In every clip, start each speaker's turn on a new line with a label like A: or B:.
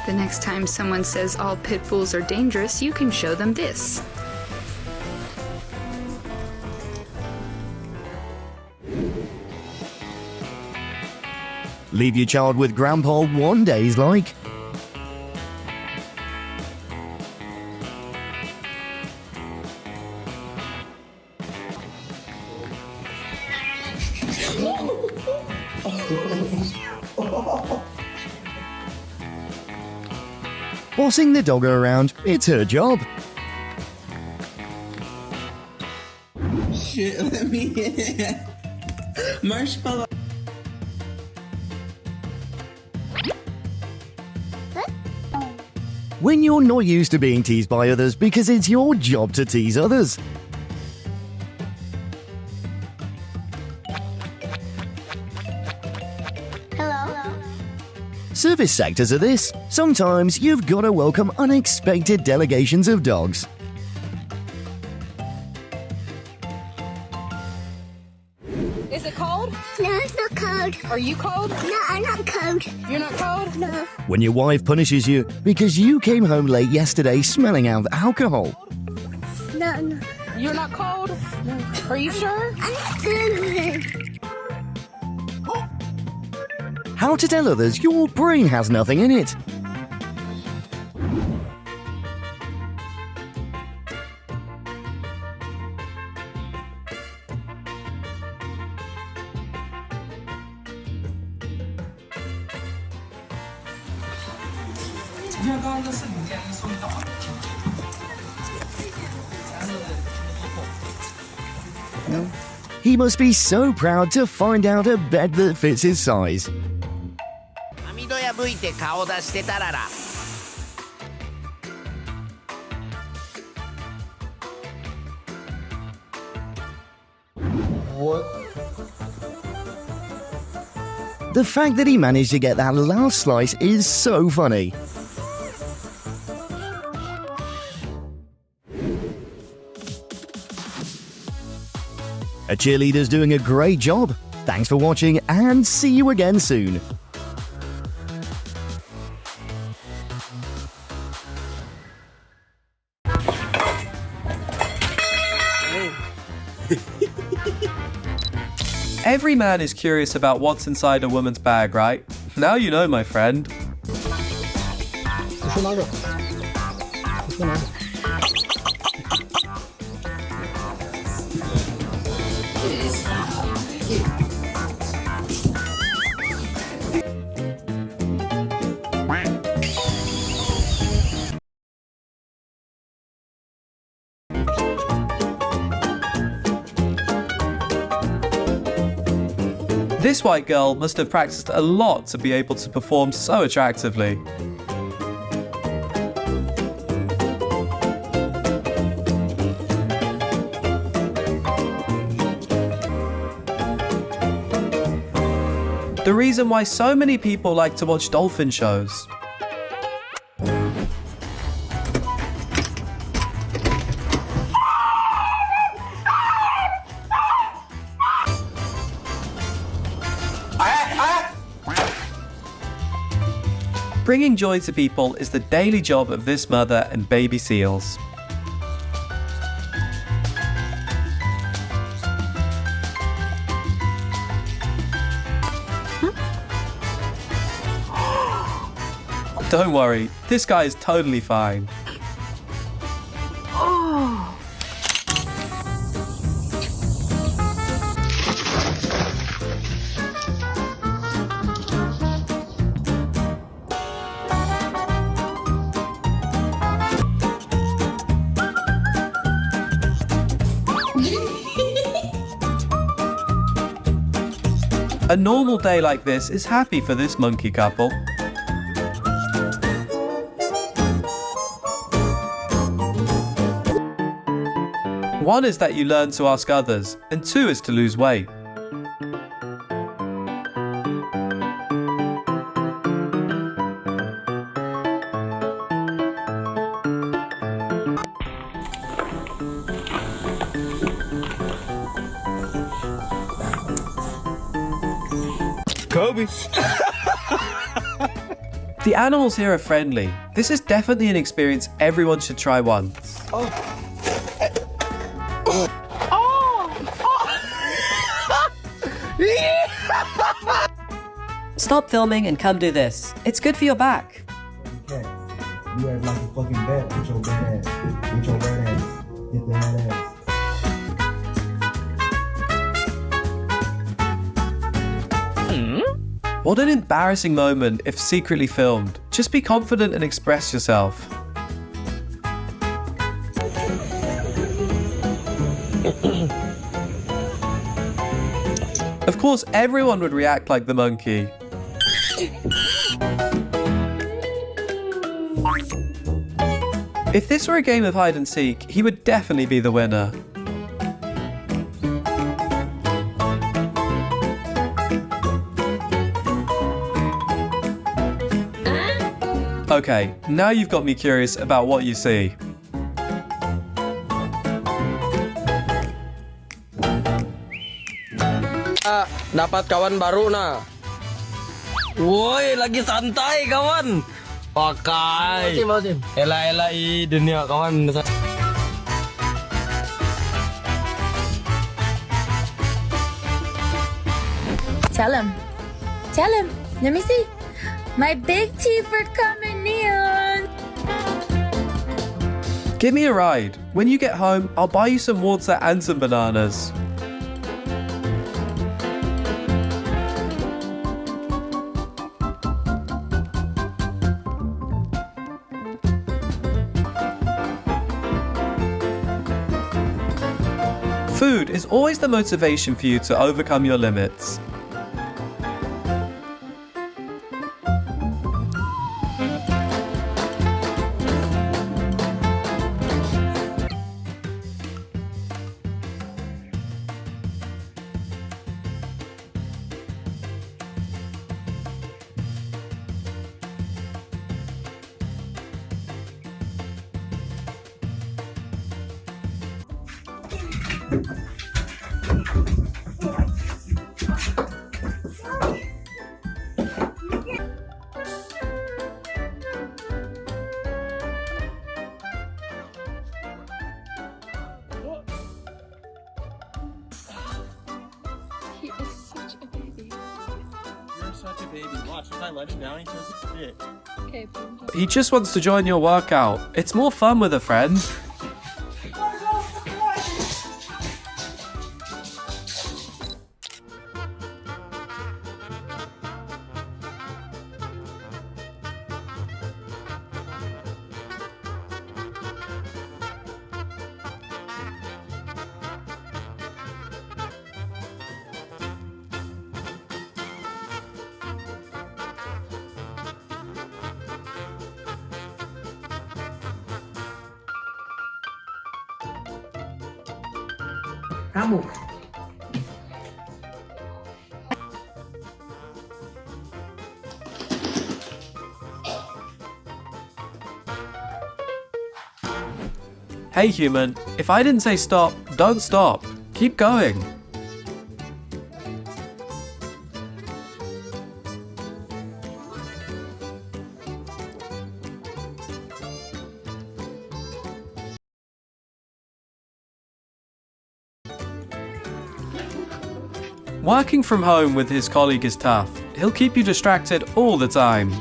A: The next time someone says all pit bulls are dangerous, you can show them this.
B: Leave your child with Grandpa one day's like. Bossing the dog around, it's her job.
C: Shit, let me in. Marshmallow.
B: When you're not used to being teased by others because it's your job to tease others. Service sectors are this. Sometimes you've got to welcome unexpected delegations of dogs.
D: Is it cold?
E: No, it's not cold.
D: Are you cold?
E: No, I'm not cold.
D: You're not cold?
E: No.
B: When your wife punishes you because you came home late yesterday smelling out alcohol.
E: No.
D: You're not cold? No. Are you sure?
B: How to tell others your brain has nothing in it. He must be so proud to find out a bed that fits his size.
F: What?
B: The fact that he managed to get that last slice is so funny. A cheerleader's doing a great job. Thanks for watching and see you again soon.
G: Every man is curious about what's inside a woman's bag, right? Now you know, my friend. This white girl must have practiced a lot to be able to perform so attractively. The reason why so many people like to watch dolphin shows. Bringing joy to people is the daily job of this mother and baby seals. Don't worry, this guy is totally fine. A normal day like this is happy for this monkey couple. One is that you learn to ask others, and two is to lose weight.
H: Kobe.
G: The animals here are friendly. This is definitely an experience everyone should try once.
I: Stop filming and come do this. It's good for your back.
F: Okay. You act like a fucking bat with your bad ass. With your red ass. Get the head ass.
G: What an embarrassing moment if secretly filmed. Just be confident and express yourself. Of course, everyone would react like the monkey. If this were a game of hide and seek, he would definitely be the winner. Okay, now you've got me curious about what you see.
H: Dapat kawan baru nah. Woi, lagi santai kawan. Pakai. Ela-ela i dunia kawan.
J: Tell him. Tell him. Let me see. My big teeth are coming in.
G: Give me a ride. When you get home, I'll buy you some water and some bananas. Food is always the motivation for you to overcome your limits.
D: He is such a baby.
H: You're such a baby. Watch, if I let him down, he throws a fit.
D: Okay, boom.
G: He just wants to join your workout. It's more fun with a friend.
C: Kamu.
G: Hey human, if I didn't say stop, don't stop. Keep going. Working from home with his colleague is tough. He'll keep you distracted all the time.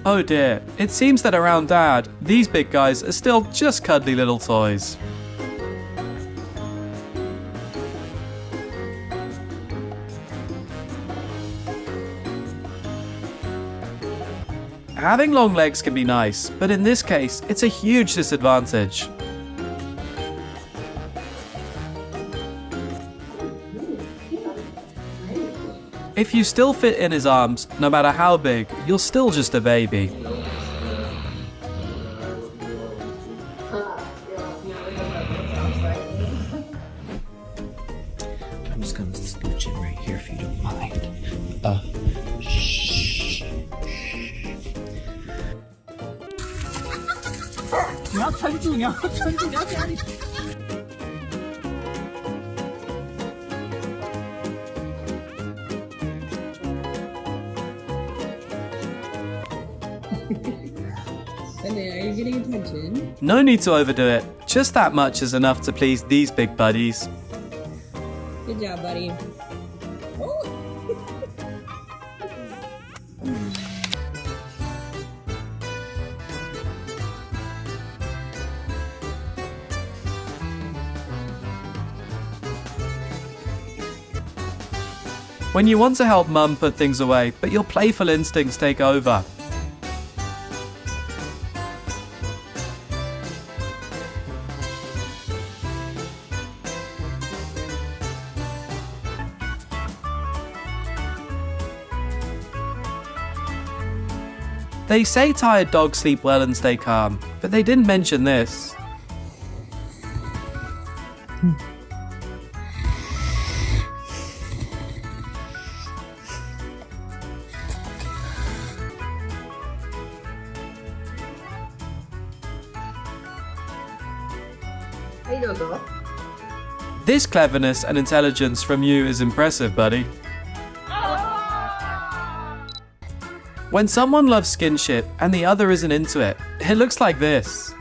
G: Oh dear, it seems that around Dad, these big guys are still just cuddly little toys. Having long legs can be nice, but in this case, it's a huge disadvantage. If you still fit in his arms, no matter how big, you're still just a baby.
C: I'm just gonna scooch in right here if you don't mind. Shh.
D: Sunday, are you getting attention?
G: No need to overdo it, just that much is enough to please these big buddies.
D: Good job, buddy.
G: When you want to help mum put things away, but your playful instincts take over. They say tired dogs sleep well and stay calm, but they didn't mention this. This cleverness and intelligence from you is impressive, buddy. When someone loves skinship and the other isn't into it, it looks like this.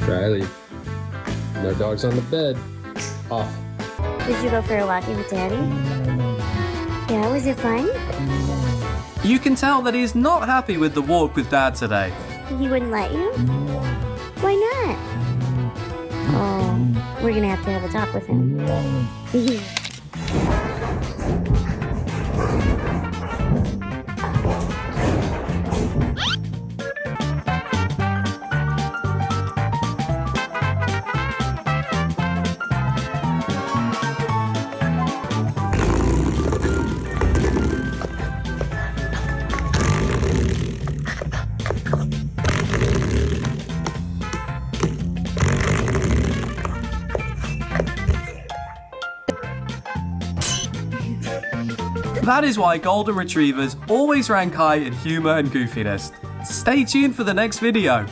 K: Riley, no dogs on the bed. Off.
E: Did you go for a walk with Daddy? Yeah, was it fun?
G: You can tell that he's not happy with the walk with Dad today.
E: He wouldn't let you? Why not? Oh, we're gonna have to have a talk with him.
G: That is why Golden Retrievers always rank high in humor and goofiness. Stay tuned for the next video.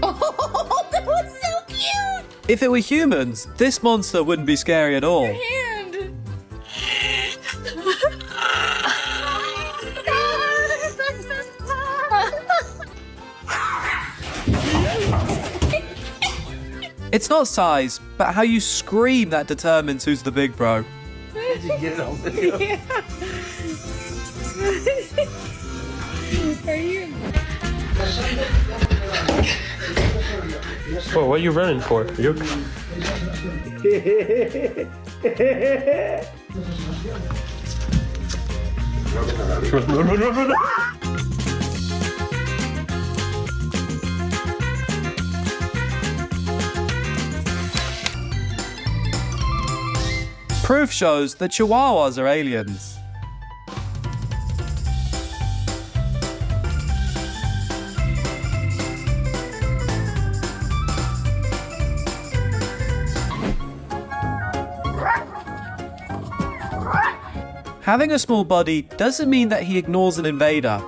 J: Oh, that was so cute!
G: If it were humans, this monster wouldn't be scary at all.
J: Hand.
G: It's not size, but how you scream that determines who's the big bro.
H: Did you get it on video?
D: Are you?
K: Whoa, what are you running for? Are you...
G: Proof shows that Chihuahuas are aliens. Having a small body doesn't mean that he ignores an invader.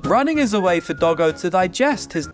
G: Running is a way for Doggo to digest his